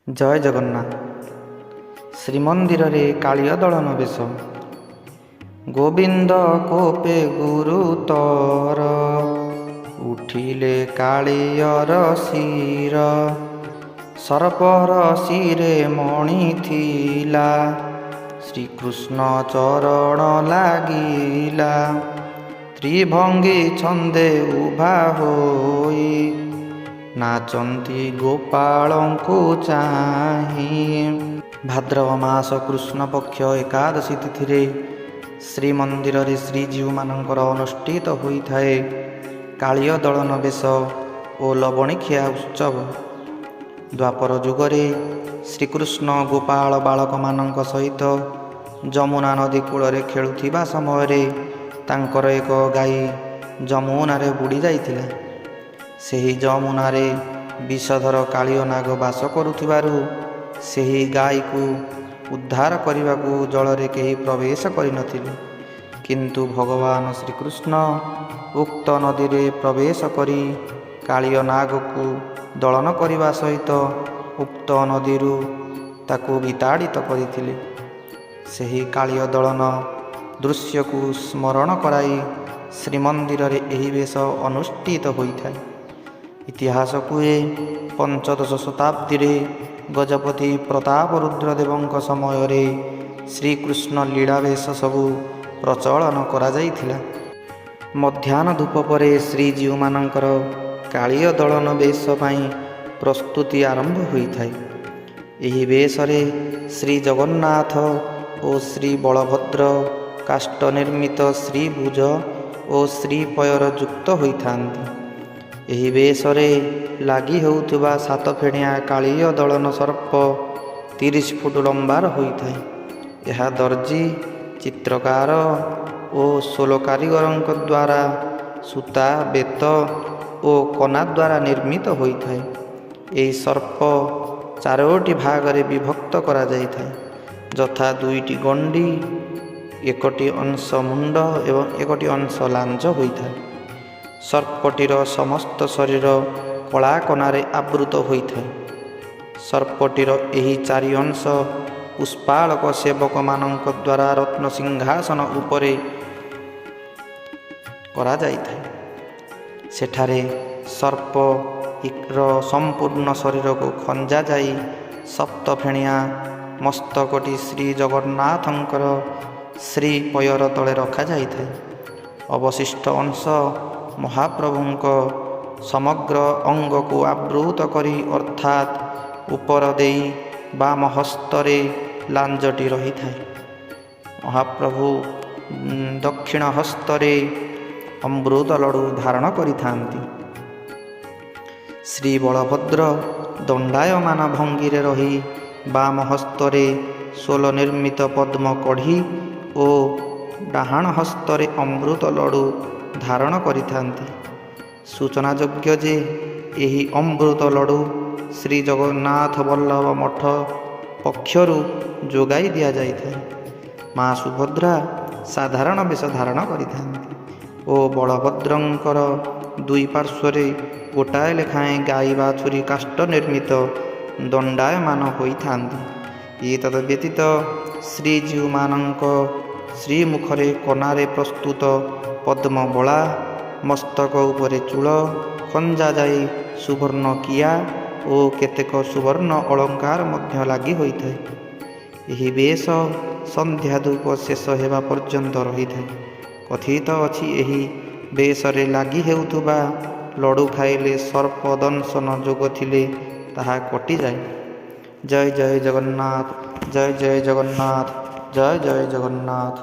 ଜୟ ଜଗନ୍ନାଥ। ଶ୍ରୀମନ୍ଦିରରେ କାଳିଅ ଦଳନ ବେଶ। ଗୋବିନ୍ଦ କୋପେ ଗୁରୁତର, ଉଠିଲେ କାଳିଅର ଶିର। ସର୍ପର ଶିରେ ମଣି ଥିଲା, ଶ୍ରୀକୃଷ୍ଣ ଚରଣ ଲାଗିଲା। ତ୍ରିଭଙ୍ଗୀ ଛନ୍ଦେ ଉଭା ହୋଇ, ନାଚନ୍ତି ଗୋପାଳଙ୍କୁ ଚାହିଁ। ଭାଦ୍ରବ ମାସ କୃଷ୍ଣ ପକ୍ଷ ଏକାଦଶୀ ତିଥିରେ ଶ୍ରୀମନ୍ଦିରରେ ଶ୍ରୀଜୀଉମାନଙ୍କର ଅନୁଷ୍ଠିତ ହୋଇଥାଏ କାଳିଅ ଦଳନ ବେଶ ଓ ଲବଣୀଖିଆ ଉତ୍ସବ। ଦ୍ୱାପର ଯୁଗରେ ଶ୍ରୀକୃଷ୍ଣ ଗୋପାଳ ବାଳକମାନଙ୍କ ସହିତ ଯମୁନା ନଦୀ କୂଳରେ ଖେଳୁଥିବା ସମୟରେ ତାଙ୍କର ଏକ ଗାଈ ଯମୁନାରେ ବୁଡ଼ି ଯାଇଥିଲା। ସେହି ଯମୁନାରେ ବିଷଧର କାଳିଅ ନାଗ ବାସ କରୁଥିବାରୁ ସେହି ଗାଈକୁ ଉଦ୍ଧାର କରିବାକୁ ଜଳରେ କେହି ପ୍ରବେଶ କରିନଥିଲେ। କିନ୍ତୁ ଭଗବାନ ଶ୍ରୀକୃଷ୍ଣ ଉକ୍ତ ନଦୀରେ ପ୍ରବେଶ କରି କାଳିଅ ନାଗକୁ ଦଳନ କରିବା ସହିତ ଉକ୍ତ ନଦୀରୁ ତାକୁ ବିତାଡ଼ିତ କରିଥିଲେ। ସେହି କାଳିଅ ଦଳନ ଦୃଶ୍ୟକୁ ସ୍ମରଣ କରାଇ ଶ୍ରୀମନ୍ଦିରରେ ଏହି ବେଶ ଅନୁଷ୍ଠିତ ହୋଇଥାଏ। ଇତିହାସ କୁହେ, ପଞ୍ଚଦଶ ଶତାବ୍ଦୀରେ ଗଜପତି ପ୍ରତାପ ରୁଦ୍ରଦେବଙ୍କ ସମୟରେ ଶ୍ରୀକୃଷ୍ଣ ଲୀଳା ବେଶ ସବୁ ପ୍ରଚଳନ କରାଯାଇଥିଲା। ମଧ୍ୟାହ୍ନ ଧୂପ ପରେ ଶ୍ରୀଜୀଉମାନଙ୍କର କାଳିଅ ଦଳନ ବେଶ ପାଇଁ ପ୍ରସ୍ତୁତି ଆରମ୍ଭ ହୋଇଥାଏ। ଏହି ବେଶରେ ଶ୍ରୀଜଗନ୍ନାଥ ଓ ଶ୍ରୀ ବଳଭଦ୍ର କାଷ୍ଠ ନିର୍ମିତ ଶ୍ରୀଭୁଜ ଓ ଶ୍ରୀପୟର ଯୁକ୍ତ ହୋଇଥାନ୍ତି। ଏହି ବେଶରେ ଲାଗି ହେଉଥିବା ସାତଫେଣିଆ କାଳିଅ ଦଳନ ସର୍ପ 30 ଫୁଟ ଲମ୍ବାର ହୋଇଥାଏ। ଏହା ଦର୍ଜି, ଚିତ୍ରକାର ଓ ସୋଲ କାରିଗରଙ୍କ ଦ୍ୱାରା ସୂତା, ବେତ ଓ କନା ଦ୍ୱାରା ନିର୍ମିତ ହୋଇଥାଏ। ଏହି ସର୍ପ 4ଟି ଭାଗରେ ବିଭକ୍ତ କରାଯାଇଥାଏ, ଯଥା 2ଟି ଗଣ୍ଡି, 1ଟି ଅଂଶ ମୁଣ୍ଡ ଏବଂ 1ଟି ଅଂଶ ଲାଞ୍ଜ ହୋଇଥାଏ। ସର୍ପଟିର ସମସ୍ତ ଶରୀର କଳା କନାରେ ଆବୃତ ହୋଇଥାଏ। ସର୍ପଟିର ଏହି 4 ଅଂଶ ପୁଷ୍ପାଳକ ସେବକମାନଙ୍କ ଦ୍ୱାରା ରତ୍ନସିଂହାସନ ଉପରେ କରାଯାଇଥାଏ। ସେଠାରେ ସର୍ପର ସମ୍ପୂର୍ଣ୍ଣ ଶରୀରକୁ ଖଞ୍ଜା ଯାଇ ସପ୍ତଫେଣିଆ ମସ୍ତକଟି ଶ୍ରୀଜଗନ୍ନାଥଙ୍କର ଶ୍ରୀପୟର ତଳେ ରଖାଯାଇଥାଏ। ଅବଶିଷ୍ଟ ଅଂଶ ମହାପ୍ରଭୁଙ୍କ ସମଗ୍ର ଅଙ୍ଗକୁ ଆବୃତ କରି, ଅର୍ଥାତ୍ ଉପର ଦେଇ ବାମ ହସ୍ତରେ ଲାଞ୍ଜଟି ରହିଥାଏ। ମହାପ୍ରଭୁ ଦକ୍ଷିଣ ହସ୍ତରେ ଅମୃତ ଲଡ଼ୁ ଧାରଣ କରିଥାନ୍ତି। ଶ୍ରୀ ବଳଭଦ୍ର ଦଣ୍ଡାୟମାନ ଭଙ୍ଗୀରେ ରହି ବାମ ହସ୍ତରେ ସୋଲ ନିର୍ମିତ ପଦ୍ମ କଢ଼ି ଓ ଡାହାଣ ହସ୍ତରେ ଅମୃତ ଲଡ଼ୁ ଧାରଣ କରିଥାନ୍ତି। ସୂଚନାଯୋଗ୍ୟ ଯେ ଏହି ଅମୃତ ଲଡ଼ୁ ଶ୍ରୀ ଜଗନ୍ନାଥ ବଲ୍ଲଭ ମଠ ପକ୍ଷରୁ ଯୋଗାଇ ଦିଆଯାଇଥାଏ। ମା ସୁଭଦ୍ରା ସାଧାରଣ ବେଶ ଧାରଣ କରିଥାନ୍ତି ଓ ବଳଭଦ୍ରଙ୍କର ଦୁଇ ପାର୍ଶ୍ୱରେ ଗୋଟାଏ ଲେଖାଏଁ ଗାଈ ବାଛୁରୀ କାଷ୍ଠ ନିର୍ମିତ ଦଣ୍ଡାୟମାନ ହୋଇଥାନ୍ତି। ଏତଦ୍ ବ୍ୟତୀତ ଶ୍ରୀଜୀଉମାନଙ୍କ ଶ୍ରୀମୁଖରେ କନାରେ ପ୍ରସ୍ତୁତ ପଦ୍ମବଳା, ମସ୍ତକ ଉପରେ ଚୂଳ ଖଞ୍ଜା ଯାଇ ସୁବର୍ଣ୍ଣ କିଆ ଓ କେତେକ ସୁବର୍ଣ୍ଣ ଅଳଙ୍କାର ମଧ୍ୟ ଲାଗି ହୋଇଥାଏ। ଏହି ବେଶ ସନ୍ଧ୍ୟା ଧୂପ ଶେଷ ହେବା ପର୍ଯ୍ୟନ୍ତ ରହିଥାଏ। କଥିତ ଅଛି, ଏହି ବେଶରେ ଲାଗି ହେଉଥିବା ଲଡ଼ୁ ଖାଇଲେ ସର୍ପ ଦଂଶନ ଯୋଗ ଥିଲେ ତାହା କଟିଯାଏ। ଜୟ ଜୟ ଜଗନ୍ନାଥ, ଜୟ ଜୟ ଜଗନ୍ନାଥ, ଜୟ ଜୟ ଜଗନ୍ନାଥ।